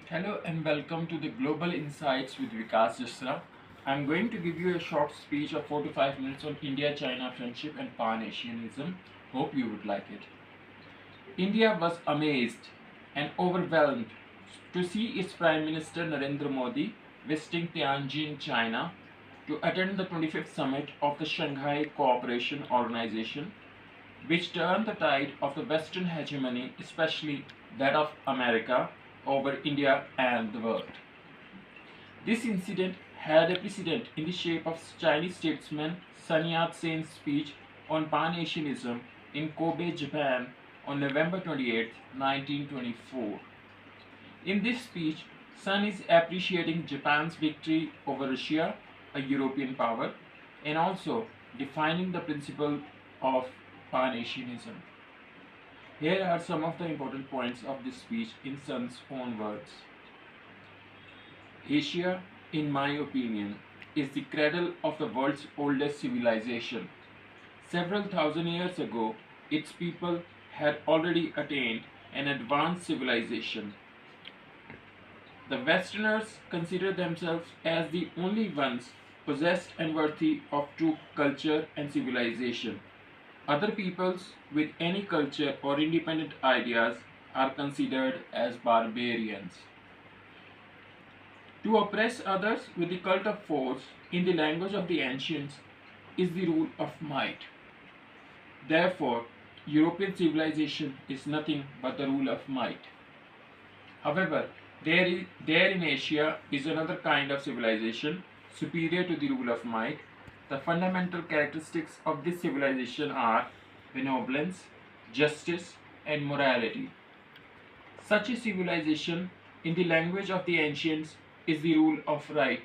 Hello and welcome to the Global Insights with Vikas Jasra. I'm going to give you a short speech of 4 to 5 minutes on India-China friendship and Pan-Asianism. Hope you would like it. India was amazed and overwhelmed to see its Prime Minister Narendra Modi visiting Tianjin, China to attend the 25th summit of the Shanghai Cooperation Organization, which turned the tide of the Western hegemony, especially that of America, over India and the world. This incident had a precedent in the shape of Chinese statesman Sun Yat-sen's speech on Pan-Asianism in Kobe, Japan on November 28, 1924. In this speech, Sun is appreciating Japan's victory over Russia, a European power, and also defining the principle of Pan-Asianism. Here are some of the important points of this speech in Sun's own words. Asia, in my opinion, is the cradle of the world's oldest civilization. Several thousand years ago, its people had already attained an advanced civilization. The Westerners consider themselves as the only ones possessed and worthy of true culture and civilization. Other peoples with any culture or independent ideas are considered as barbarians. To oppress others with the cult of force, in the language of the ancients, is the rule of might. Therefore, European civilization is nothing but the rule of might. However, there in Asia is another kind of civilization superior to the rule of might. The fundamental characteristics of this civilization are benevolence, justice, and morality. Such a civilization, in the language of the ancients, is the rule of right.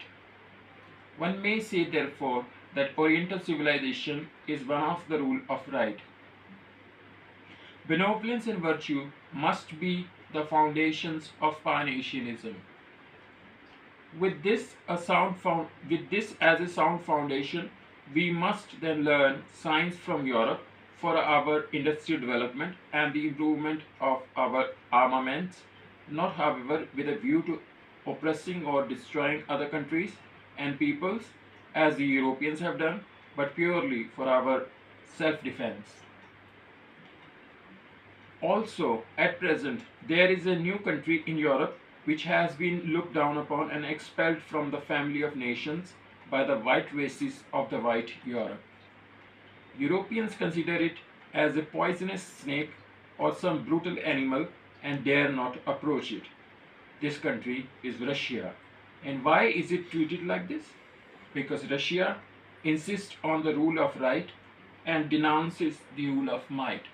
One may say, therefore, that Oriental civilization is one of the rule of right. Benevolence and virtue must be the foundations of Pan-Asianism. With this as a sound foundation, we must then learn science from Europe for our industrial development and the improvement of our armaments, not however with a view to oppressing or destroying other countries and peoples as the Europeans have done, but purely for our self-defense. Also, at present, there is a new country in Europe which has been looked down upon and expelled from the family of nations by the white races of the white Europe. Europeans consider it as a poisonous snake or some brutal animal and dare not approach it. This country is Russia. And why is it treated like this? Because Russia insists on the rule of right and denounces the rule of might.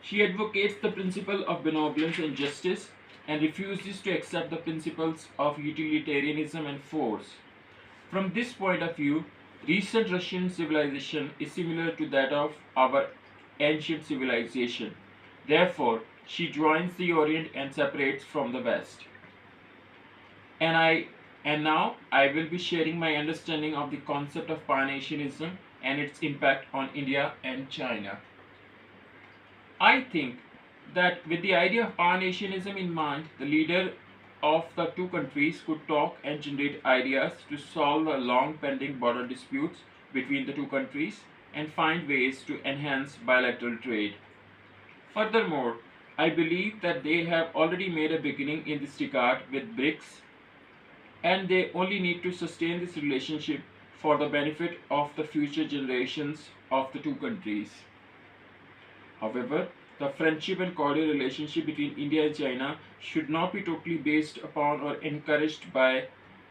She advocates the principle of benevolence and justice and refuses to accept the principles of utilitarianism and force. From this point of view, recent Russian civilization is similar to that of our ancient civilization. Therefore, she joins the Orient and separates from the West. And now I will be sharing my understanding of the concept of Pan-Asianism and its impact on India and China. I think that with the idea of Pan-Asianism in mind, the leader of the two countries could talk and generate ideas to solve the long pending border disputes between the two countries and find ways to enhance bilateral trade. Furthermore, I believe that they have already made a beginning in this regard with BRICS, and they only need to sustain this relationship for the benefit of the future generations of the two countries. However, the friendship and cordial relationship between India and China should not be totally based upon or encouraged by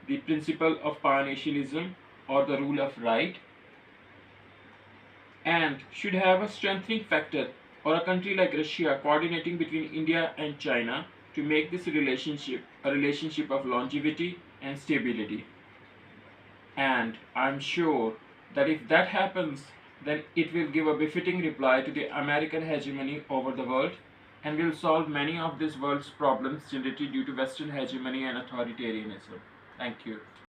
the principle of Pan-Asianism or the rule of right, and should have a strengthening factor or a country like Russia coordinating between India and China to make this relationship a relationship of longevity and stability. And I'm sure that if that happens, then it will give a befitting reply to the American hegemony over the world and will solve many of this world's problems generated due to Western hegemony and authoritarianism. Thank you.